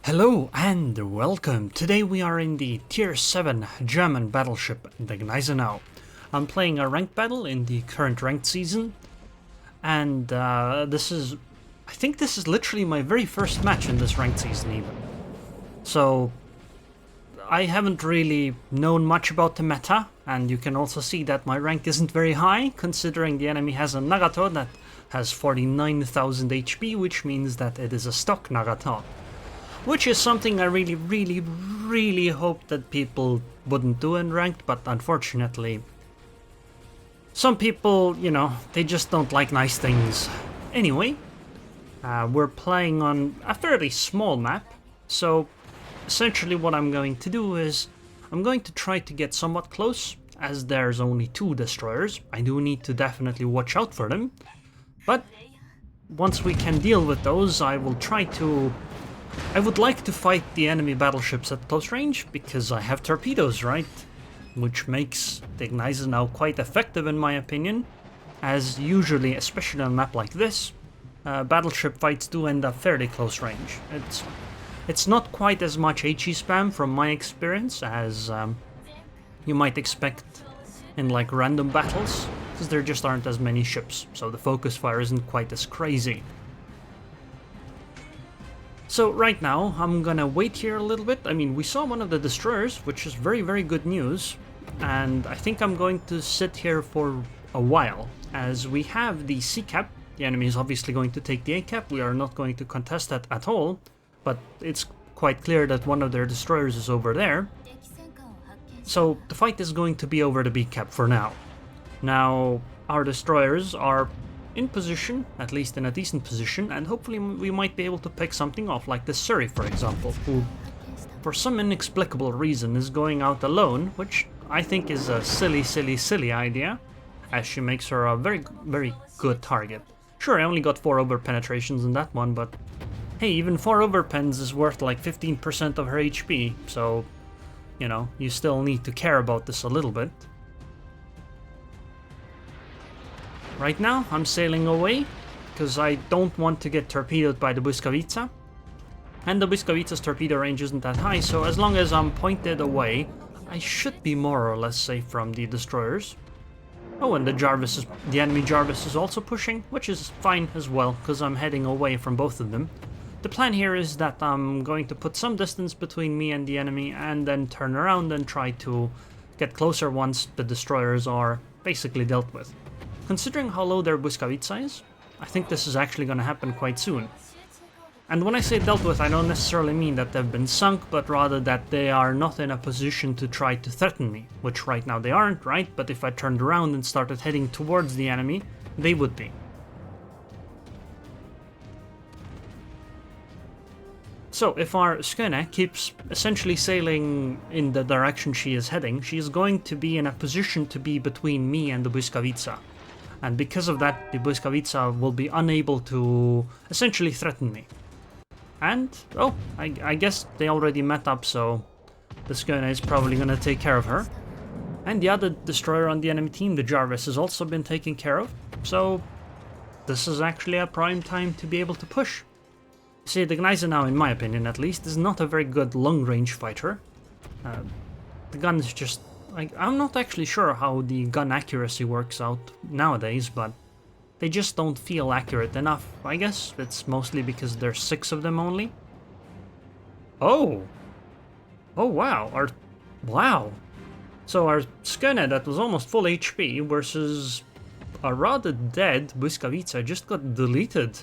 Hello and welcome. Today we are in the Tier 7 German battleship, the Gneisenau. I'm playing a ranked battle in the current ranked season, and I think this is literally my very first match in this ranked season even. So I haven't really known much about the meta, and you can also see that my rank isn't very high, considering the enemy has a Nagato that has 49,000 HP, which means that it is a stock Nagato. Which is something I really hope that people wouldn't do in ranked, but unfortunately some people, you know, they just don't like nice things. Anyway, we're playing on a fairly small map, so essentially what I'm going to do is I'm going to try to get somewhat close, as there's only 2 destroyers. I do need to definitely watch out for them, but once we can deal with those, I would like to fight the enemy battleships at close range, because I have torpedoes, right? Which makes the Gneisenau quite effective in my opinion, as usually, especially on a map like this, battleship fights do end up fairly close range. It's not quite as much HE spam from my experience as you might expect in like random battles, because there just aren't as many ships, so the focus fire isn't quite as crazy. So right now, I'm gonna wait here a little bit. I mean, we saw one of the destroyers, which is very good news, and I think I'm going to sit here for a while, as we have the C cap. The enemy is obviously going to take the A cap. We are not going to contest that at all, but it's quite clear that one of their destroyers is over there. So the fight is going to be over the B cap for now. Now, our destroyers are in position, at least in a decent position, and hopefully we might be able to pick something off, like this Surrey, for example, who, for some inexplicable reason, is going out alone, which I think is a silly idea, as she makes her a very good target. Sure, I only got 4 over penetrations in that one, but hey, even 4 over pens is worth like 15% of her HP, so, you know, you still need to care about this a little bit. Right now, I'm sailing away, because I don't want to get torpedoed by the Błyskawica. And the Błyskawica's torpedo range isn't that high, so as long as I'm pointed away, I should be more or less safe from the destroyers. Oh, and the enemy Jarvis is also pushing, which is fine as well, because I'm heading away from both of them. The plan here is that I'm going to put some distance between me and the enemy, and then turn around and try to get closer once the destroyers are basically dealt with. Considering how low their Błyskawica is, I think this is actually going to happen quite soon. And when I say dealt with, I don't necessarily mean that they've been sunk, but rather that they are not in a position to try to threaten me, which right now they aren't, right? But if I turned around and started heading towards the enemy, they would be. So if our Skøne keeps essentially sailing in the direction she is heading, she is going to be in a position to be between me and the Błyskawica. And because of that, the Błyskawica will be unable to essentially threaten me. And, oh, I guess they already met up, so the Skøne is probably gonna take care of her. And the other destroyer on the enemy team, the Jarvis, has also been taken care of, so this is actually a prime time to be able to push. See, the Gneisenau, in my opinion at least, is not a very good long-range fighter. The gun is just... I'm not actually sure how the gun accuracy works out nowadays, but they just don't feel accurate enough. I guess it's mostly because there's 6 of them only. Oh! Oh wow, wow! So our Skøne that was almost full HP versus a rather dead Błyskawica just got deleted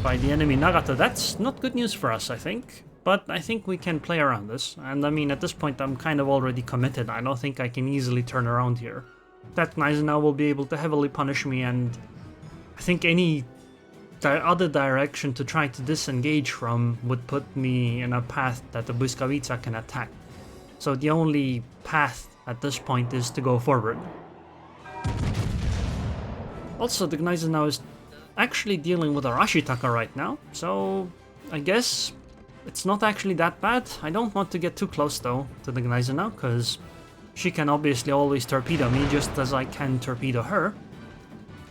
by the enemy Nagata. That's not good news for us, I think. But I think we can play around this, and I mean, at this point I'm kind of already committed. I don't think I can easily turn around here. That Gneisenau will be able to heavily punish me, and I think any other direction to try to disengage from would put me in a path that the Błyskawica can attack. So the only path at this point is to go forward. Also, the Gneisenau is actually dealing with our Ashitaka right now, so I guess it's not actually that bad. I don't want to get too close though to the Gneisenau, because she can obviously always torpedo me just as I can torpedo her.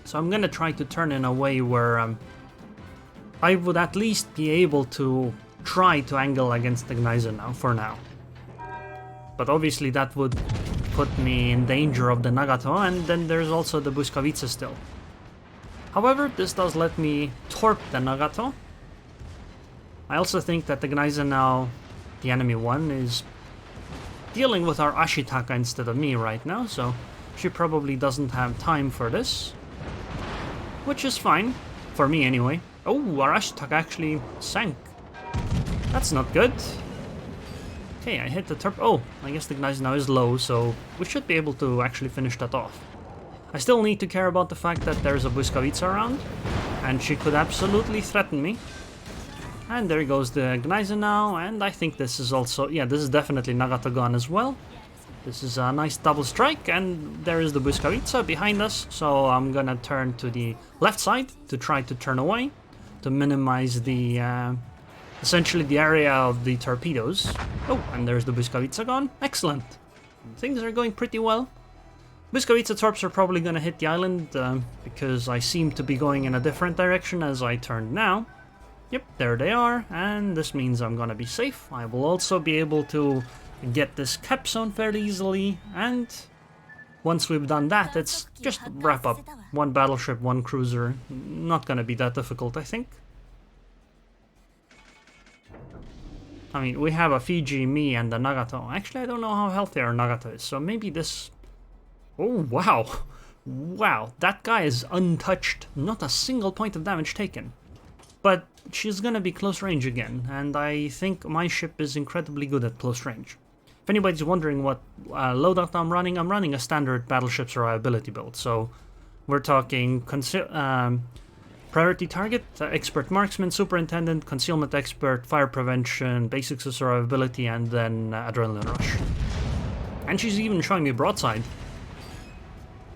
So I'm gonna try to turn in a way where I would at least be able to try to angle against the Gneisenau for now. But obviously that would put me in danger of the Nagato, and then there's also the Błyskawice still. However, this does let me torp the Nagato. I also think that the Gneisenau, the enemy one, is dealing with our Ashitaka instead of me right now, so she probably doesn't have time for this. Which is fine, for me anyway. Oh, our Ashitaka actually sank. That's not good. Okay, I hit the turp. Oh, I guess the Gneisenau is low, so we should be able to actually finish that off. I still need to care about the fact that there's a Błyskawice around, and she could absolutely threaten me. And there goes the Gneisenau, and I think this is also, yeah, this is definitely Nagato gone as well. This is a nice double strike, and there is the Błyskawice behind us, so I'm gonna turn to the left side to try to turn away, to minimize the, essentially the area of the torpedoes. Oh, and there's the Błyskawice gone. Excellent. Things are going pretty well. Błyskawice torps are probably gonna hit the island, because I seem to be going in a different direction as I turned now. Yep, there they are, and this means I'm gonna be safe. I will also be able to get this cap zone fairly easily, and once we've done that, it's just wrap up. One battleship, one cruiser. Not gonna be that difficult, I think. I mean, we have a Fiji, me, and the Nagato. Actually, I don't know how healthy our Nagato is, so maybe this... Oh, wow. Wow, that guy is untouched. Not a single point of damage taken. But she's gonna be close range again, and I think my ship is incredibly good at close range. If anybody's wondering what loadout I'm running a standard battleship survivability build. So we're talking priority target, expert marksman, superintendent, concealment expert, fire prevention, basics of survivability, and then adrenaline rush. And she's even showing me broadside.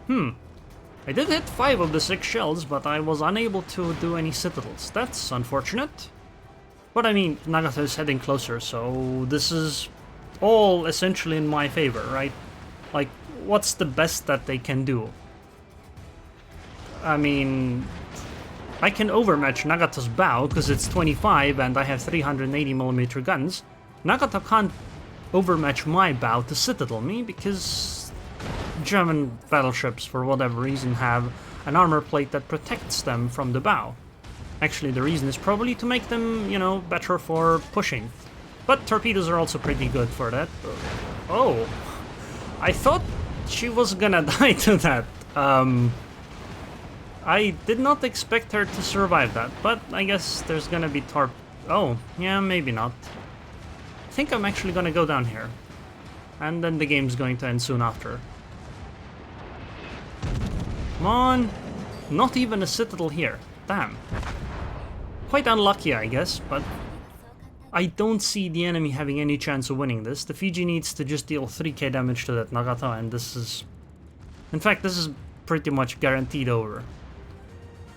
I did hit 5 of the 6 shells, but I was unable to do any citadels. That's unfortunate. But I mean, Nagato is heading closer, so this is all essentially in my favor, right? Like, what's the best that they can do? I mean, I can overmatch Nagato's bow because it's 25 and I have 380mm guns. Nagato can't overmatch my bow to citadel me because German battleships, for whatever reason, have an armor plate that protects them from the bow. Actually, the reason is probably to make them, you know, better for pushing. But torpedoes are also pretty good for that. Oh, I thought she was gonna die to that. I did not expect her to survive that, but I guess there's gonna be oh, yeah, maybe not. I think I'm actually gonna go down here. And then the game's going to end soon after. Come on! Not even a citadel here. Damn. Quite unlucky, I guess, but I don't see the enemy having any chance of winning this. The Fiji needs to just deal 3k damage to that Nagato, and this is... In fact, this is pretty much guaranteed over.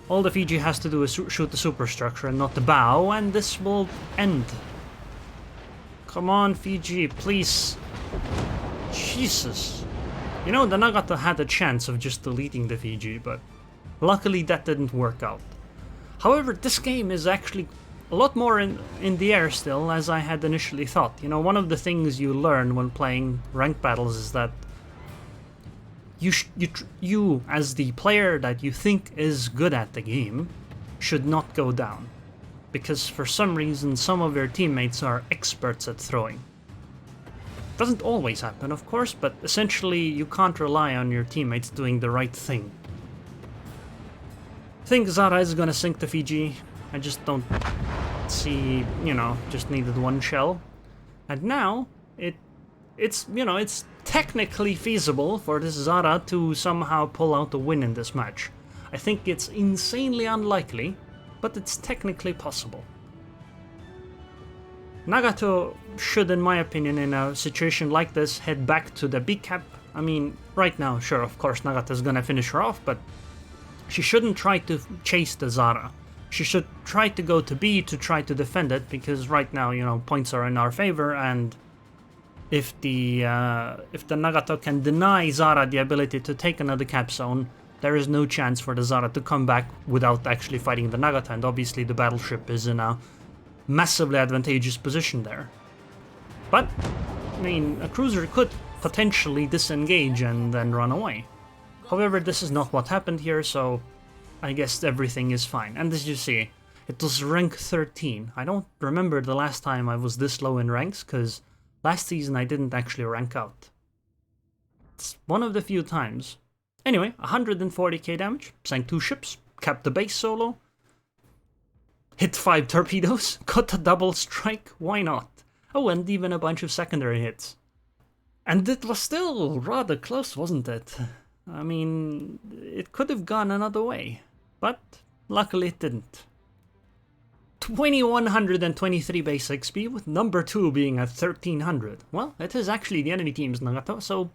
All the Fiji has to do is shoot the superstructure and not the bow, and this will end. Come on, Fiji, please. Jesus. You know, the Nagato had a chance of just deleting the Fiji, but luckily that didn't work out. However, this game is actually a lot more in the air still, as I had initially thought. You know, one of the things you learn when playing ranked battles is that you, as the player that you think is good at the game, should not go down. Because for some reason, some of your teammates are experts at throwing. Doesn't always happen, of course, but essentially you can't rely on your teammates doing the right thing. I think Zara is gonna sink the Fiji. I just don't see, you know, just needed one shell. And now, it's you know, it's technically feasible for this Zara to somehow pull out a win in this match. I think it's insanely unlikely, but it's technically possible. Nagato should, in my opinion, in a situation like this, head back to the B cap. I mean, right now, sure, of course, Nagato's gonna finish her off, but she shouldn't try to chase the Zara. She should try to go to B to try to defend it, because right now, you know, points are in our favor, and if the Nagato can deny Zara the ability to take another cap zone, There is no chance for the Zara to come back without actually fighting the Nagata, and obviously the battleship is in a massively advantageous position there. But, I mean, a cruiser could potentially disengage and then run away. However, this is not what happened here, so I guess everything is fine. And as you see, it was rank 13. I don't remember the last time I was this low in ranks, because last season I didn't actually rank out. It's one of the few times. Anyway, 140k damage, sank 2 ships, capped the base solo, hit 5 torpedoes, got a double strike, why not? Oh, and even a bunch of secondary hits. And it was still rather close, wasn't it? I mean, it could have gone another way, but luckily it didn't. 2123 base XP, with number 2 being at 1300. Well, it is actually the enemy team's Nagata, so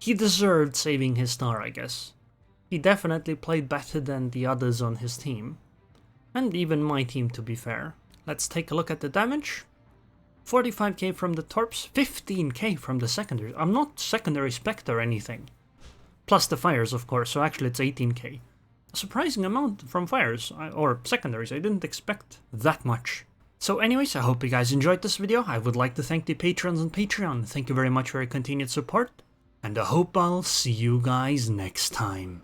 he deserved saving his star, I guess. He definitely played better than the others on his team. And even my team, to be fair. Let's take a look at the damage. 45k from the torps, 15k from the secondaries. I'm not secondary spec or anything. Plus the fires, of course, so actually it's 18k. A surprising amount from fires, or secondaries. I didn't expect that much. So anyways, I hope you guys enjoyed this video. I would like to thank the patrons on Patreon. Thank you very much for your continued support. And I hope I'll see you guys next time.